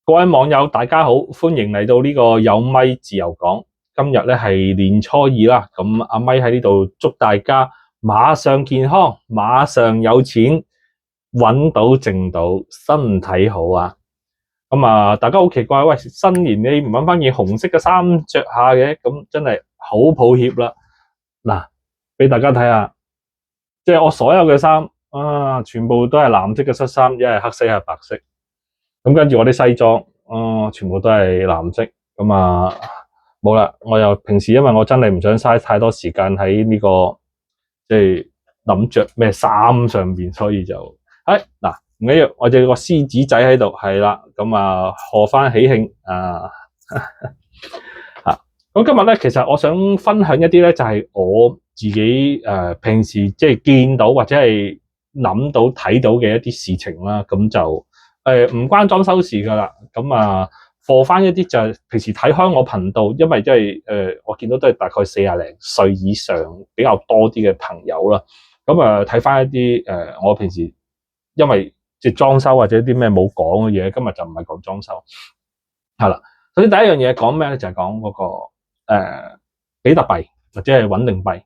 各位網友大家好，歡迎嚟到呢個有咪自由講。今日咧係年初二啦，咁阿咪喺呢度祝大家馬上健康，馬上有錢，搵到淨到，身體好啊！大家好奇怪，喂，新年你唔搵翻件紅色嘅衫着下嘅，咁真係好抱歉啦。嗱，俾大家睇下，即係我所有嘅衫全部都係藍色嘅恤衫，一係黑色，一係白色。咁跟住我啲西裝，全部都係藍色。冇啦。我又平時因為我真係唔想嘥太多時間喺呢個即係諗着咩衫上邊，所以就嗱唔緊要，我就有個獅子仔喺度，係啦。賀翻喜慶啊！咁今日咧，其實我想分享一啲咧，就係我自己平時即係見到或者係諗到睇到嘅一啲事情啦。咁就唔關裝修事噶啦。課翻一啲就係平時睇開我頻道，因為即係我見到都係大概40零歲以上比較多啲嘅朋友啦。睇翻一啲我平時因為即係裝修或者啲咩冇講嘅嘢，今日就唔係講裝修。係啦，首先第一樣嘢講咩咧？就係講嗰個比特幣或者係穩定幣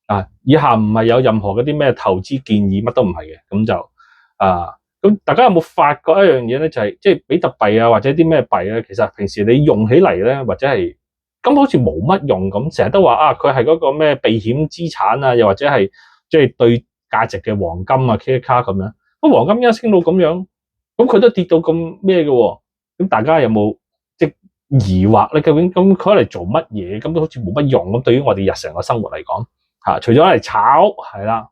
啊。以下唔係有任何嗰啲咩投資建議，乜都唔係嘅。咁大家有冇發覺一樣嘢咧？就係即係比特幣啊，或者啲咩幣咧，其實平時你用起嚟咧，或者係根本好似冇乜用咁，成日都話佢係嗰個咩避險資產啊，又或者係即係對價值嘅黃金啊、K 卡咁樣。咁黃金一升到咁樣，咁佢都跌到咁咩嘅喎？咁大家有冇即係疑惑咧？究竟咁佢嚟做乜嘢？咁都好似冇乜用咁。對於我哋日常嘅生活嚟講，除咗嚟炒係啦。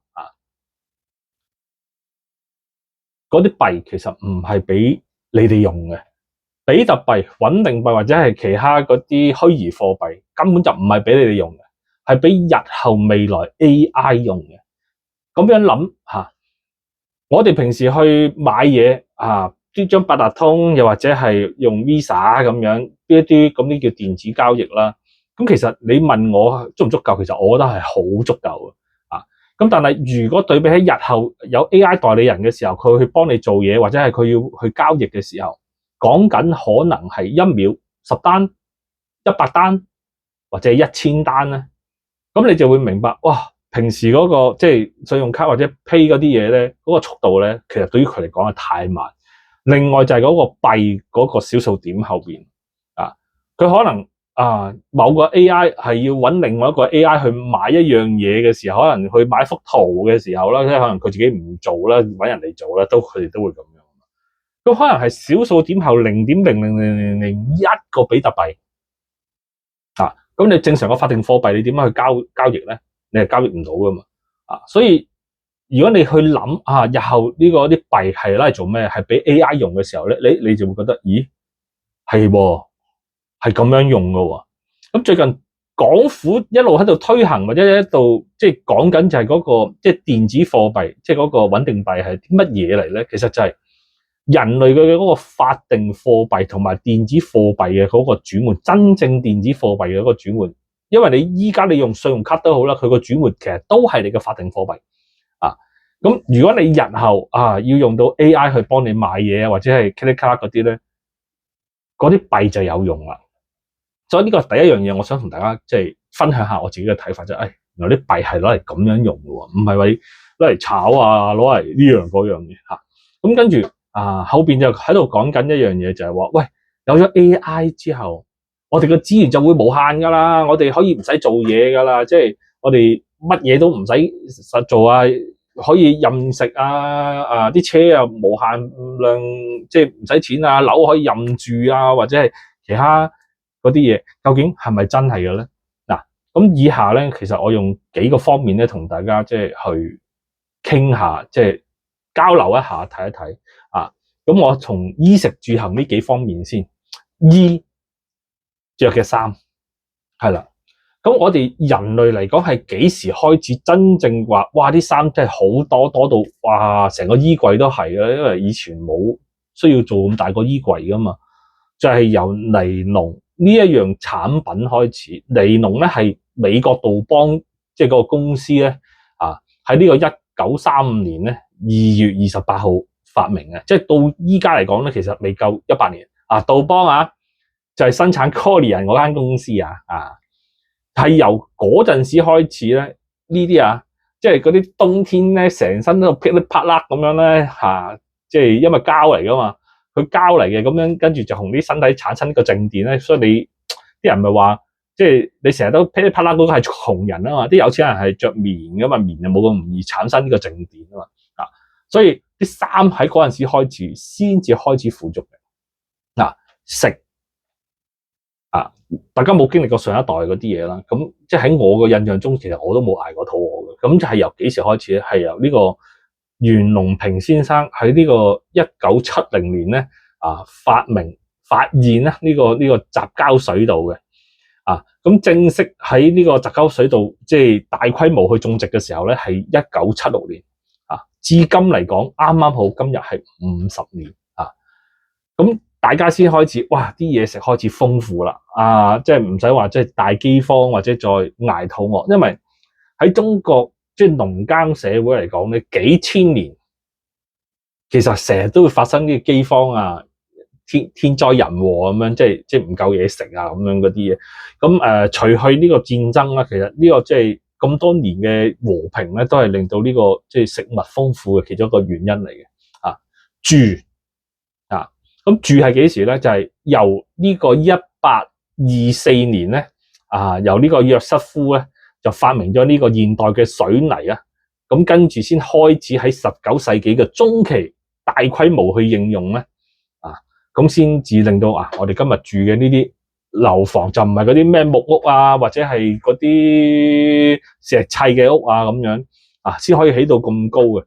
嗰啲幣其實唔係俾你哋用嘅，比特幣、穩定幣或者係其他嗰啲虛擬貨幣根本就唔係俾你哋用嘅，係俾日後未來 AI 用嘅。咁樣諗我哋平時去買嘢呢張八達通又或者係用 Visa 咁樣呢一啲咁啲叫電子交易啦。咁其實你問我足唔足夠，其實我覺得係好足夠嘅。咁但係如果對比起日後有 AI 代理人嘅時候，佢去幫你做嘢，或者係佢要去交易嘅時候，講緊可能係1秒10單、100單或者係1000單咧，咁你就會明白，哇！平時嗰個即係信用卡或者 Pay 嗰啲嘢咧，嗰個速度咧，其實對於佢嚟講係太慢。另外就係嗰個幣嗰個小數點後邊佢可能某個 AI 係要揾另外一個 AI 去買一樣嘢嘅時候，可能去買幅圖嘅時候啦，即係可能佢自己唔做啦，揾人嚟做啦，佢哋都會咁樣。咁可能係小數點後0.00001個比特幣咁你正常個法定貨幣你點樣去交易咧？你係交易唔到噶嘛所以如果你去諗日後呢個啲幣係攞嚟做咩？係俾 AI 用嘅時候咧，你就會覺得咦係喎。係咁樣用㗎喎。咁最近港府一路喺度推行，或者一度即係講緊就係嗰個即係電子貨幣，即係嗰個穩定幣係啲乜嘢嚟咧？其實就係人類嘅嗰個法定貨幣同埋電子貨幣嘅嗰個轉換，真正電子貨幣嘅嗰個轉換。因為你依家你用信用卡都好啦，佢個轉換其實都係你嘅法定貨幣咁如果你日後要用到 AI 去幫你買嘢或者係 credit card 嗰啲咧，嗰啲幣就有用啦。所以呢個係第一樣嘢，我想同大家即係分享下我自己嘅睇法，就係原來啲幣係攞嚟咁樣用嘅喎，唔係話攞嚟炒攞嚟呢樣嗰樣嘢咁跟住後邊就喺度講緊一樣嘢，就係話喂，有咗 AI 之後，我哋嘅資源就會無限噶啦，我哋可以唔使做嘢噶啦，即係我哋乜嘢都唔使實做可以任食啲車無限量，即係唔使錢樓可以任住或者係其他嗰啲嘢，究竟係咪真係嘅咧？咁以下咧，其實我用幾個方面咧，同大家即係去傾下，即係交流一下，睇一睇咁我從衣食住行呢幾方面先，衣着嘅衫係啦。咁我哋人類嚟講係幾時開始真正話哇啲衫真係好多到哇成個衣櫃都係嘅，因為以前冇需要做咁大個衣櫃噶嘛，就係由尼龍呢一樣產品開始。尼龍咧係美國杜邦即係個公司咧喺呢個1935年咧2月28號發明嘅，即係到依家嚟講咧，其實未夠100年杜邦啊，就係生產 Corian 嗰間公司係由嗰陣時開始咧，呢啲即係嗰啲冬天咧，成身都噼里啪啦咁樣咧即係因為膠嚟噶嘛，佢膠嚟嘅咁樣，跟住就同啲身體產生個靜電咧，所以啲人咪話，即係你成日都噼里啪啦嗰個係窮人啊嘛，啲有錢人係着棉噶嘛，棉就冇咁容易產生呢個靜電啊嘛，所以啲衫喺嗰陣時開始先至開始腐竹嘅。食大家冇經歷過上一代嗰啲嘢啦，咁即係喺我個印象中，其實我都冇捱過肚餓嘅。咁就係由幾時開始咧？係由呢個袁隆平先生喺呢個1970年咧發現咧呢個雜膠水稻嘅咁正式喺呢個雜膠水稻即係大規模去種植嘅時候咧，係1976年至今嚟講啱啱好今日係50年咁大家先開始哇啲嘢食開始豐富啦即係唔使話即係大饑荒或者再捱肚餓，因為喺中國即係農耕社會嚟講咧，幾千年其實成日都會發生啲饑荒天災人禍咁樣，即係唔夠嘢食咁樣嗰啲嘢。咁除去呢個戰爭啦，其實呢個即係咁多年嘅和平咧，都係令到呢個即係食物豐富嘅其中一個原因嚟嘅。住咁住係幾時咧？就係由呢個1824年咧由呢個約瑟夫咧就發明咗呢個現代嘅水泥咁跟住先開始喺19世紀嘅中期大規模去應用咧咁先至令到我哋今日住嘅呢啲樓房就唔係嗰啲咩木屋或者係嗰啲石砌嘅屋咁樣先可以起到咁高嘅。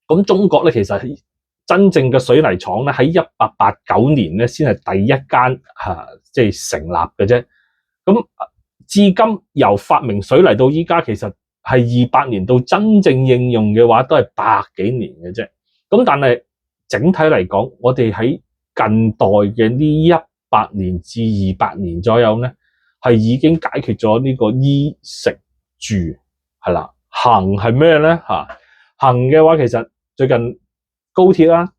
咁中國咧其實真正嘅水泥廠咧喺1889年咧先係第一間即係成立嘅啫。咁至今由發明水泥到依家，其實係200年到真正應用嘅話，都係100幾年嘅啫。咁但係整體嚟講，我哋喺近代嘅呢100年至200年左右咧，係已經解決咗呢個衣食住係啦。行係咩咧？行嘅話，其實最近高鐵啦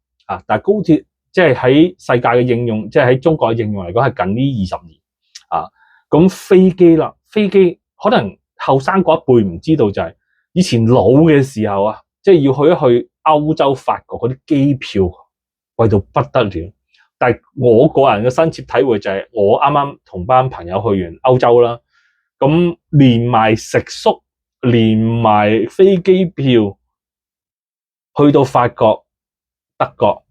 但係高鐵即係喺世界嘅應用，即係喺中國嘅應用嚟講，係近呢20年咁飛機啦，飛機可能後生嗰一輩唔知道，就係以前老嘅時候即係要去一去歐洲法國嗰啲機票貴到不得了。但係我個人嘅深切體會就係我啱啱同班朋友去完歐洲啦，咁連埋食宿連埋飛機票去到法國、德國、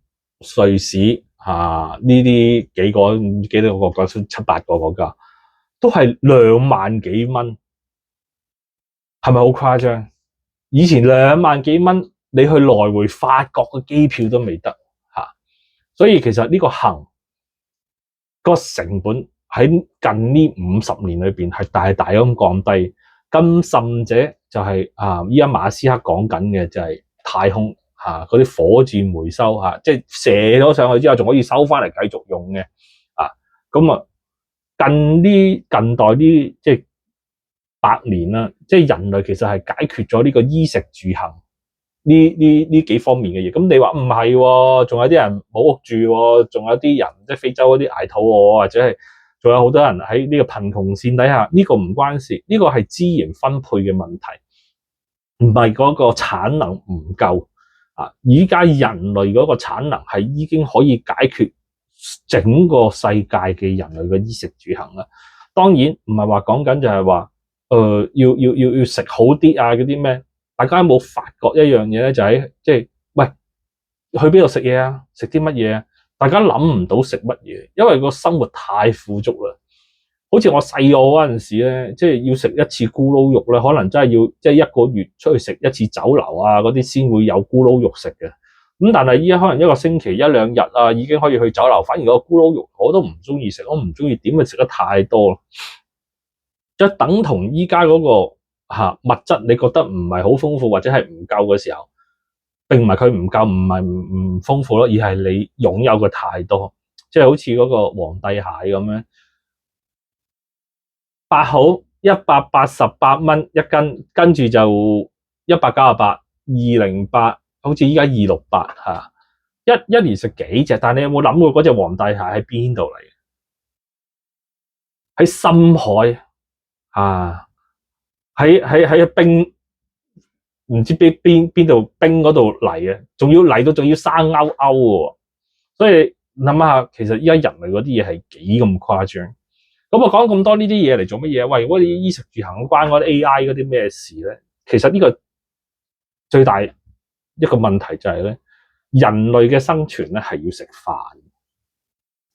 瑞士呢啲幾多個國家，7、8個國家都係2萬幾蚊，係咪好誇張？以前2萬幾蚊，你去來回法國嘅機票都未得所以其實呢個行個成本喺近呢50年裏邊係大大咁降低。更甚者就係依家馬斯克講緊嘅就係太空嗰啲火箭回收即係射咗上去之後仲可以收翻嚟繼續用嘅咁近代呢即係100年啦，即係人類其實係解決咗呢個衣食住行呢幾方面嘅嘢。咁你話唔係喎，仲有啲人冇屋住喎，仲有啲人即係非洲嗰啲捱肚餓，或者係仲有好多人喺呢個貧窮線底下，呢個唔關事，呢個係資源分配嘅問題，唔係嗰個產能唔夠而家人類嗰個產能係已經可以解決整個世界嘅人類嘅衣食住行啦。當然唔係話講緊就係話要食好啲嗰啲咩？大家有冇發覺一樣嘢咧？就係即係喂，去邊度食嘢食啲乜嘢大家諗唔到食乜嘢，因為個生活太富足啦。好似我細個嗰陣時咧，即係要食一次咕嚕肉咧，可能真係要即係1個月出去食一次酒樓嗰啲先會有咕嚕肉食嘅。咁但係依家可能1個星期1、2日已經可以去酒樓，反而個咕嚕肉我都唔中意食，我唔中意點，食得太多啦。就等同依家嗰個物質，你覺得唔係好豐富或者係唔夠嘅時候，並唔係佢唔夠，唔係唔豐富咯，而係你擁有嘅太多，即係好似嗰個皇帝蟹咁樣。8號188蚊一斤，跟住就198、208，好似依家268一年食幾隻？但係你有冇諗過嗰隻皇帝蟹喺邊度嚟？喺深海啊，喺冰唔知邊度冰嗰度嚟嘅，仲要嚟到仲要生勾勾嘅，所以諗下，其實依家人類嗰啲嘢係幾咁誇張。咁我講咁多呢啲嘢嚟做乜嘢？喂，如果你衣食住行關嗰啲 AI 嗰啲咩事咧？其實呢個最大一個問題就係咧，人類嘅生存咧係要食飯，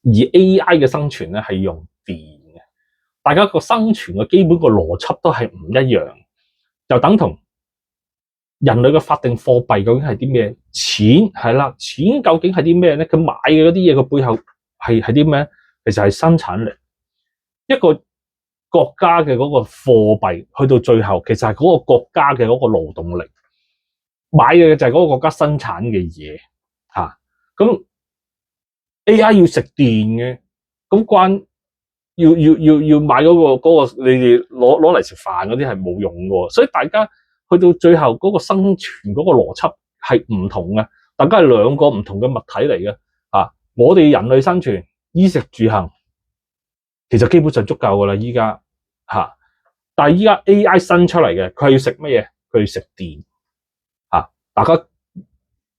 而 AI 嘅生存咧係用電嘅。大家個生存嘅基本個邏輯都係唔一樣，就等同人類嘅法定貨幣究竟係啲咩？錢係啦，錢究竟係啲咩咧？佢買嘅嗰啲嘢，佢背後係啲咩？其實係生產力。一個國家嘅嗰個貨幣去到最後，其實係嗰個國家嘅嗰個勞動力，買嘅就係嗰個國家生產嘅嘢嚇。咁 AI 要食電嘅，咁關要買嗰個你哋攞嚟食飯嗰啲係冇用嘅，所以大家去到最後嗰個生存嗰個邏輯係唔同嘅，大家係兩個唔同嘅物體嚟嘅嚇。我哋人類生存衣食住行，其實基本上足夠噶啦，依家嚇。但係依家 AI 新出嚟嘅，佢係要食乜嘢？佢要食電嚇。大家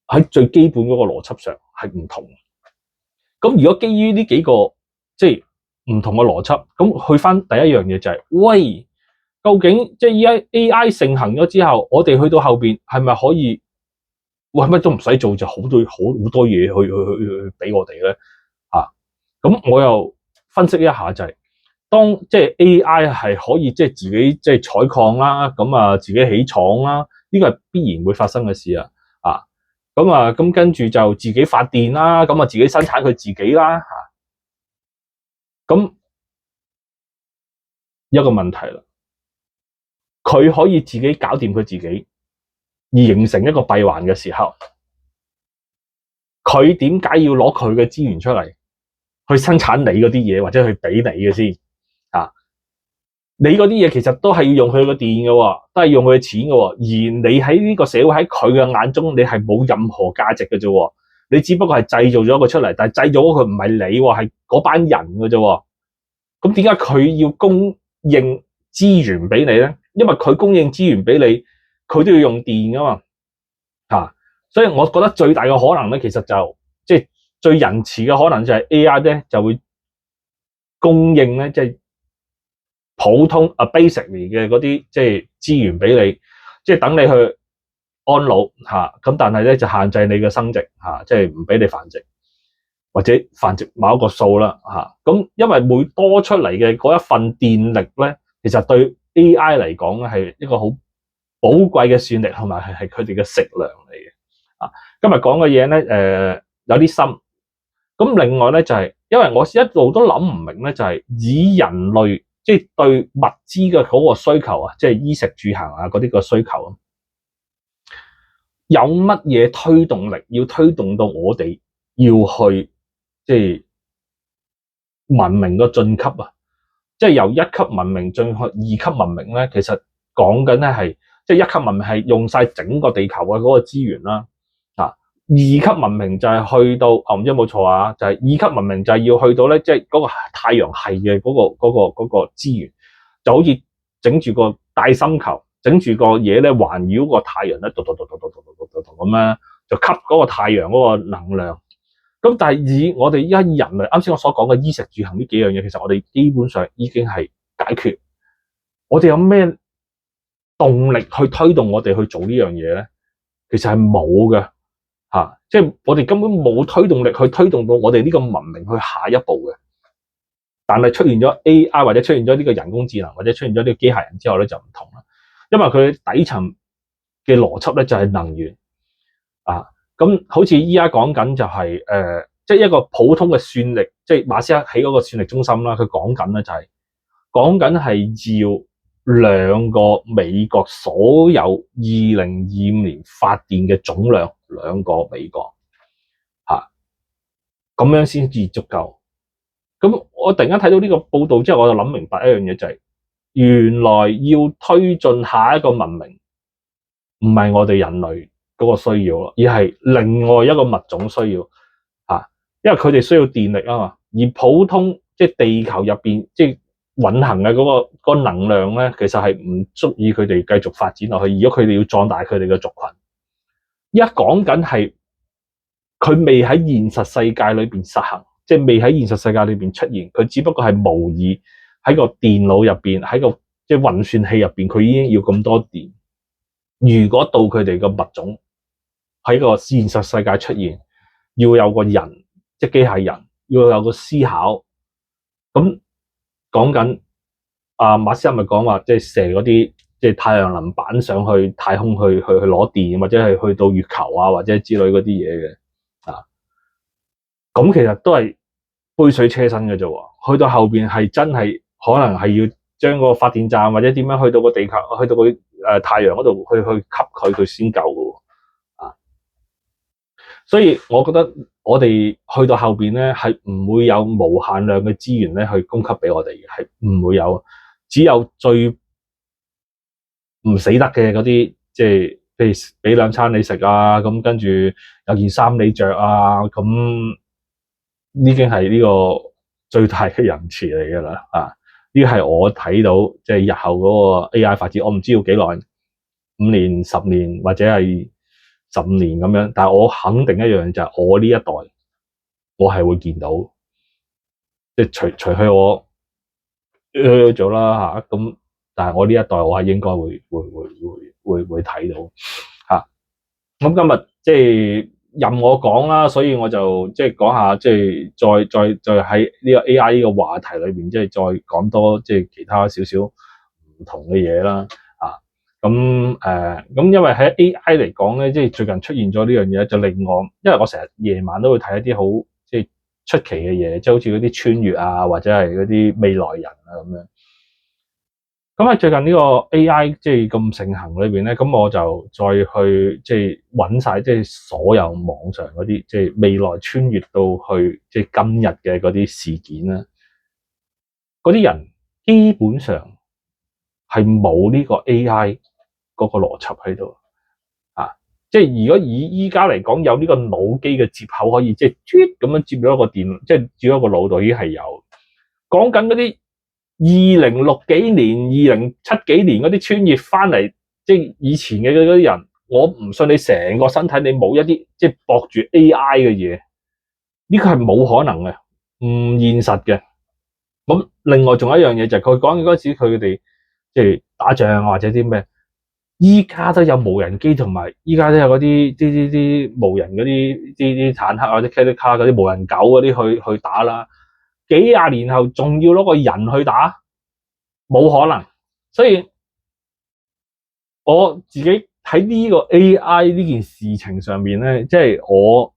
喺最基本嗰個邏輯上係唔同。咁如果基於呢幾個即係唔同嘅邏輯，咁去翻第一樣嘢就係，喂，究竟即係依家 AI 盛行咗之後，我哋去到後邊係咪可以，喂，乜都唔使做就好多嘢去俾我哋咧嚇？咁我又分析一下就係，當即係 AI 係可以即係自己即係採礦啦，咁啊自己起廠啦，呢個係必然會發生嘅事啊！咁跟住就自己發電啦，咁啊自己生產佢自己啦嚇。咁一個問題啦，佢可以自己搞掂佢自己，而形成一個閉環嘅時候，佢點解要攞佢嘅資源出嚟去生產你嗰啲嘢，或者去俾你嘅先啊？你嗰啲嘢其實都係要用佢嘅電嘅，都係用佢嘅錢嘅，而你喺呢個社會喺佢嘅眼中，你係冇任何價值嘅啫。你只不過係製造咗一個出嚟，但係製造咗佢唔係你，係嗰班人嘅啫。咁點解佢要供應資源俾你咧？因為佢供應資源俾你，佢都要用電噶嘛。所以我覺得最大嘅可能咧，其實就即係最仁慈嘅可能就係 AI 咧就會供應咧即係普通basically 嘅嗰啲即係資源俾你，即係等你去安老咁，但係咧就限制你嘅生殖即係唔俾你繁殖，或者繁殖某一個數啦咁，因為每多出嚟嘅嗰一份電力咧，其實對 AI 嚟講咧係一個好寶貴嘅算力，同埋係佢哋嘅食糧嚟嘅。今日講嘅嘢咧有啲深，咁另外咧就係因為我一路都諗唔明咧，就係以人類即係對物資嘅嗰個需求啊，即係衣食住行啊嗰啲個需求啊，有乜嘢推動力要推動到我哋要去即係文明嘅進級啊？即係由一級文明進去二級文明咧，其實講緊咧係即係一級文明係用晒整個地球嘅嗰個資源啦。二級文明就係去到唔知有冇錯啊？就係二級文明就係要去到咧，即係嗰個太陽系嘅嗰個資源，就好似整住個大心球，整住個嘢咧環繞個太陽咧，咁樣就吸嗰個太陽嗰個能量。咁但係以我哋依家人類啱先我所講嘅衣食住行呢幾樣嘢，其實我哋基本上已經係解決。我哋有咩動力去推動我哋去做呢樣嘢咧？其實係冇嘅。即係我哋根本冇推動力去推動到我哋呢個文明去下一步嘅。但係出現咗 AI 或者出現咗呢個人工智能或者出現咗呢個機械人之後咧，就唔同啦，因為佢底層嘅邏輯咧就係能源咁好似依家講緊就係即係一個普通嘅算力，即係馬斯克起嗰個算力中心啦，佢講緊咧就係講緊係要兩個美國所有2025年發電嘅總量，兩個美國咁樣先至足夠。咁我突然間睇到呢個報道之後，我就諗明白一樣嘢，就係原來要推進下一個文明，唔係我哋人類嗰個需要咯，而係另外一個物種需要嚇，因為佢哋需要電力啊嘛。而普通即係地球入邊即係運行嘅嗰個能量咧，其實係唔足以佢哋繼續發展落去。如果佢哋要壯大佢哋嘅族群，依家講緊係佢未喺現實世界裏邊實行，即係未喺現實世界裏邊出現，佢只不過係模擬喺個電腦入邊，喺個即係運算器入邊，佢已經要咁多電。如果到佢哋個物種喺個現實世界出現，要有個人，即係機械人，要有個思考。咁講緊馬斯克咪講話，即係射嗰啲即係太陽能板上去太空去攞電，或者係去到月球啊，或者之類嗰啲嘢嘅啊。咁其實都係杯水車薪嘅啫喎。去到後邊係真係可能係要將個發電站或者點樣去到個地球，去到個太陽嗰度去吸佢先夠嘅喎。所以我覺得我哋去到後邊咧，係唔會有無限量嘅資源咧去供給俾我哋嘅，係唔會有，只有最唔死得嘅嗰啲，即係譬如俾兩餐你食啊，咁跟住有件衫你着啊，咁已經係呢個最大嘅仁慈嚟噶啦啊！呢個係我睇到即係日後嗰個 AI 發展，我唔知要幾耐，5年、10年或者係15年咁樣，但係我肯定一樣就係我呢一代，我係會見到，即係除去我做啦嚇，咁但係我呢一代我係應該會睇到嚇。咁今日即係任我講啦，所以我就即係講下，即係再喺呢個 AI 呢個話題裏邊，即係再講多即係其他少少唔同嘅嘢啦。咁因為喺 AI 嚟講咧，即係最近出現咗呢樣嘢，就令我，因為我成日夜晚都會睇一啲好即係出奇嘅嘢，即係好似嗰啲穿越啊，或者係嗰啲未來人啊咁樣。咁喺最近呢個 AI 即係咁盛行裏邊咧，咁我就再去即係揾晒即係所有網上嗰啲即係未來穿越到去即係今日嘅嗰啲事件啦，嗰啲人基本上係冇呢個 AI 嗰個邏輯喺度啊！即係如果以依家嚟講，有呢個腦機嘅接口可以即係咁樣接咗一個電，即係接咗一個腦度已經係有。講緊嗰啲2060幾年、2070幾年嗰啲穿越翻嚟，即係以前嘅嗰啲人，我唔信你成個身體你冇一啲即係駁住 AI 嘅嘢，呢個係冇可能嘅，唔現實嘅。咁另外仲有一樣嘢就係佢講嗰陣時，佢哋即係打仗或者啲咩，依家都有無人機，同埋依家都有嗰啲無人嗰啲坦克或者 Kelly Car 嗰啲無人狗嗰啲去打啦。幾廿年後仲要攞個人去打，冇可能。所以我自己喺呢個 AI 呢件事情上面咧，即係我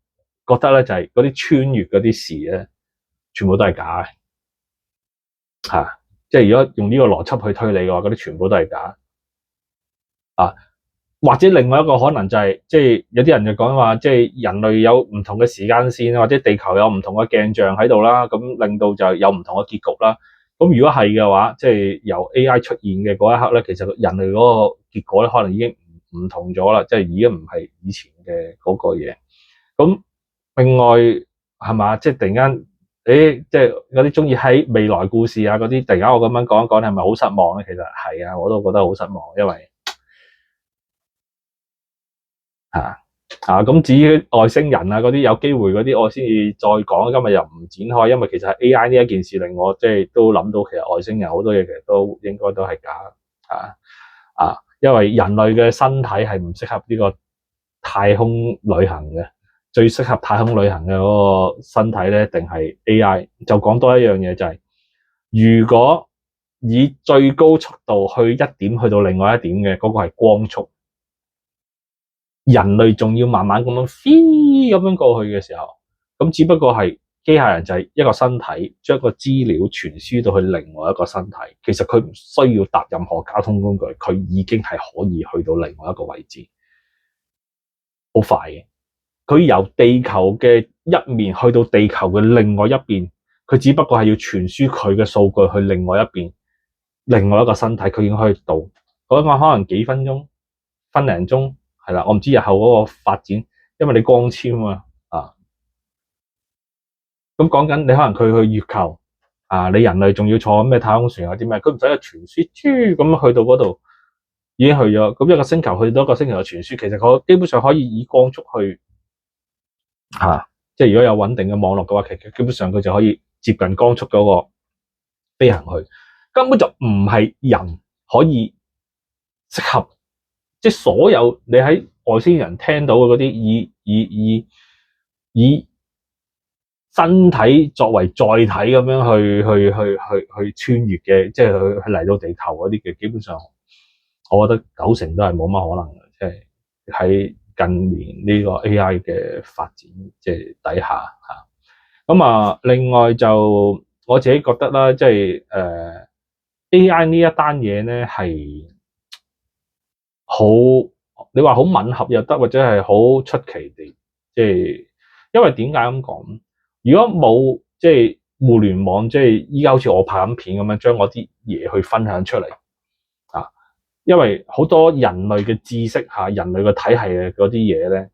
覺得咧就係嗰啲穿越嗰啲事咧，全部都係假嘅。即係如果用呢個邏輯去推理嘅話，嗰啲全部都係假。或者另外一個可能就係，即係有啲人就講話，即係人類有唔同嘅時間線，或者地球有唔同嘅鏡像喺度啦，咁令到就有唔同嘅結局啦。咁如果係嘅話，即係由 AI 出現嘅嗰一刻咧，其實人類嗰個結果咧，可能已經唔同咗啦，即係已經唔係以前嘅嗰個嘢。咁另外係嘛，即係突然間，即係嗰啲中意喺未來故事啊嗰啲，突然間我咁樣講一講，係咪好失望咧？其實係啊，我都覺得好失望，因為咁至於外星人啊嗰啲有機會嗰啲，我先至再講。今日又唔展開，因為其實 AI 呢一件事令我即係都諗到，其實外星人好多嘢其實都應該都係假因為人類嘅身體係唔適合呢個太空旅行嘅，最適合太空旅行嘅嗰個身體咧，定係 AI。就講多一樣嘢就係，如果以最高速度去一點去到另外一點嘅嗰個係光速。人類仲要慢慢咁樣飛咁樣過去嘅時候，咁只不過係機械人就係一個身體將個資料傳輸到去另外一個身體，其實佢唔需要搭任何交通工具，佢已經係可以去到另外一個位置，好快嘅。佢由地球嘅一面去到地球嘅另外一邊，佢只不過係要傳輸佢嘅數據去另外一邊，另外一個身體佢已經可以到，嗰個可能幾分鐘、分零鐘。係啦，我唔知日後嗰個發展，因為你光纖啊，咁講緊你可能佢去月球啊，你人類仲要坐咩太空船啊啲咩，佢唔使去傳輸，咁去到嗰度已經去咗，咁一個星球去到一個星球嘅傳輸，其實佢基本上可以以光速去即係如果有穩定嘅網絡嘅話，其實基本上佢就可以接近光速嗰個飛行去，根本就唔係人可以適合，即係所有你喺外星人聽到嘅嗰啲以身體作為載體咁樣去穿越嘅，即係去嚟到地球嗰啲嘅，基本上我覺得90%都係冇乜可能嘅，即係喺近年呢個 AI 嘅發展即係底下嚇。咁另外就我自己覺得啦，即係AI 呢一單嘢咧係好，你話好吻合又得，或者係好出奇地，即係因為點解咁講？如果冇即係互聯網，即係依家好似我拍緊片咁樣，將我啲嘢去分享出嚟啊，因為好多人類嘅知識嚇，人類嘅體系嘅嗰啲嘢咧，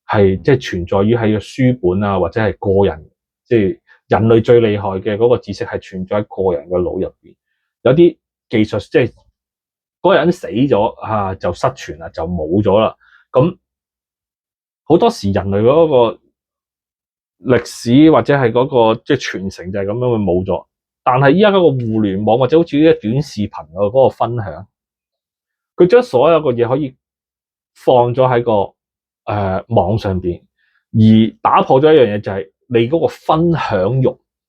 係即係存在於喺個書本啊，或者係個人，即係人類最厲害嘅嗰個知識係存在喺個人嘅腦入邊，有啲技術即係嗰個人死咗就失傳啦，就冇咗啦。咁好多時人類嗰個歷史或者係嗰個即係傳承就係咁樣會冇咗。但係依家嗰個互聯網或者好似呢啲短視頻嗰個分享，佢將所有嘅嘢可以放咗喺個網上邊，而打破咗一樣嘢就係你嗰個分享欲。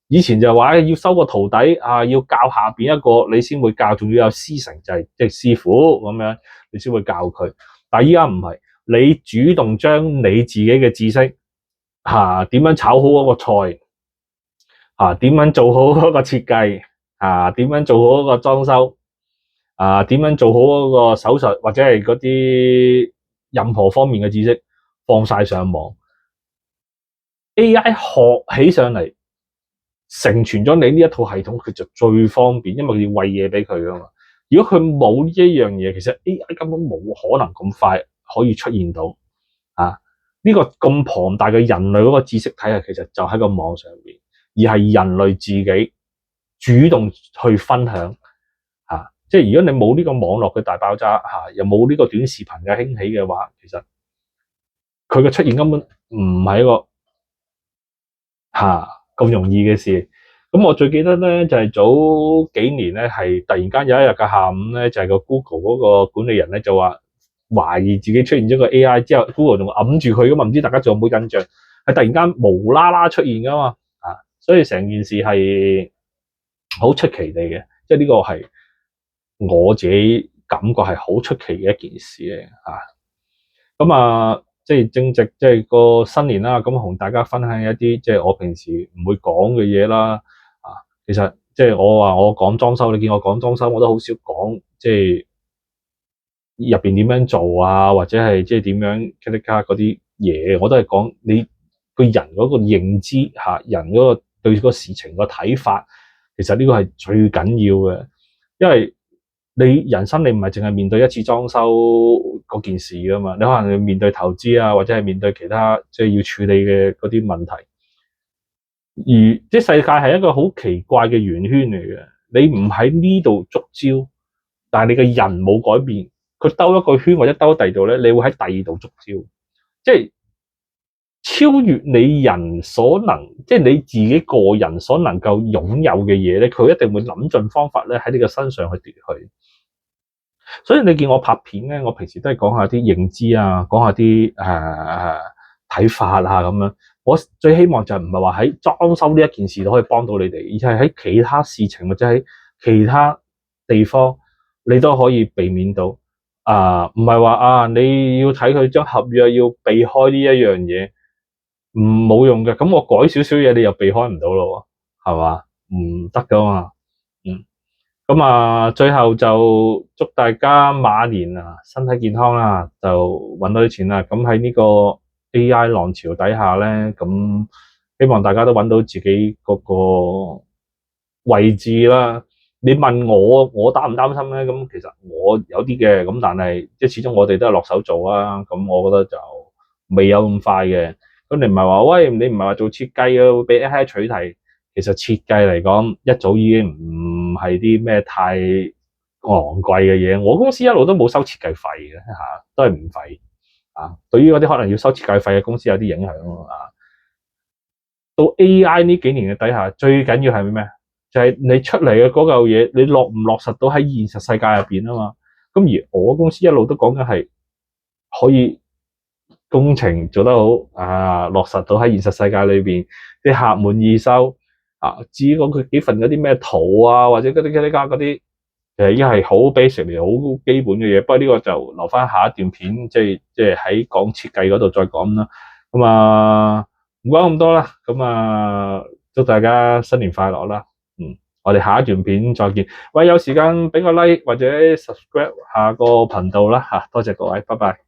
以前就話要收個徒弟要教下邊一個你先會教，仲要有師承，就係即係師傅咁樣，你先會教佢。但係依家唔係，你主動將你自己嘅知識點樣炒好嗰個菜點樣做好嗰個設計點樣做好嗰個裝修點樣做好嗰個手術或者係嗰啲任何方面嘅知識放晒上網 ，AI 學起上嚟成全咗你呢一套系統，佢就最方便，因為要餵嘢俾佢㗎嘛。如果佢冇呢一樣嘢，其實 AI 根本冇可能咁快可以出現到呢個咁龐大嘅人類嗰個知識體系，其實就喺個網上邊，而係人類自己主動去分享即係如果你冇呢個網絡嘅大爆炸又冇呢個短視頻嘅興起嘅話，其實佢嘅出現根本唔係一個咁容易嘅事。咁我最記得咧就係早幾年咧，係突然間有一日嘅下午咧，就係個 Google 嗰個管理人咧就話懷疑自己出現咗個 AI 之後，Google 仲揞住佢噶嘛？唔知大家仲有冇印象？係突然間無啦啦出現噶嘛？所以成件事係好出奇地嘅，即係呢個係我自己感覺係好出奇嘅一件事嚟咁即係正值即係個新年啦，咁同大家分享一啲即係我平時唔會講嘅嘢啦。其實即係我話我講裝修，你見我講裝修，我都好少講即係入邊點樣做或者係即係點樣 click 嗰啲嘢，我都係講你個人嗰個認知人嗰個對個事情個睇法，其實呢個係最緊要嘅，因為你人生你唔係淨係面對一次裝修嗰件事噶嘛，你可能要面對投資或者係面對其他即係要處理嘅嗰啲問題。而即係世界係一個好奇怪嘅圓圈嚟嘅，你唔喺呢度捉焦，但係你嘅人冇改變，佢兜一個圈或者兜第二度咧，你會喺第二度捉焦，即係超越你人所能，即係你自己個人所能夠擁有嘅嘢咧，佢一定會諗盡方法咧喺你個身上去奪去。所以你見我拍片咧，我平時都係講下啲認知講下啲睇法咁樣。我最希望就唔係話喺裝修呢一件事都可以幫到你哋，而係喺其他事情或者喺其他地方，你都可以避免到。唔係話你要睇佢張合約要避開呢一樣嘢，冇用嘅。咁我改少少嘢，你又避開唔到咯，係嘛？唔得噶嘛。咁最後就祝大家馬年身體健康啦，就搵到啲錢啦。咁喺呢個 AI 浪潮底下咧，咁希望大家都搵到自己嗰個位置啦。你問我擔唔擔心咧？咁其實我有啲嘅，咁但係即係始終我哋都係落手做啊。咁我覺得就未有咁快嘅。咁你唔係話喂，你唔係話做設計啊，會俾 AI 取替？其實設計嚟講，一早已經唔係啲咩太昂貴嘅嘢。我公司一路都冇收設計費嘅嚇，都係唔費啊。對於嗰啲可能要收設計費嘅公司有啲影響咯啊。到 AI 呢幾年嘅底下，最緊要係咩？就係你出嚟嘅嗰嚿嘢，你落唔落實到喺現實世界入邊啊嘛？咁而我公司一路都講緊係可以工程做得好啊，落實到喺現實世界裏邊，啲客滿意收啊。至於佢幾份嗰啲咩圖啊，或者嗰啲，其實已經係好 basic 嚟，好基本嘅嘢。不過呢個就留翻下一段片，即係喺講設計嗰度再講啦。咁啊，唔講咁多啦。咁啊，祝大家新年快樂啦！我哋下一段片再見。喂，有時間俾個 like 或者 subscribe 下個頻道啦嚇，多謝各位，拜拜。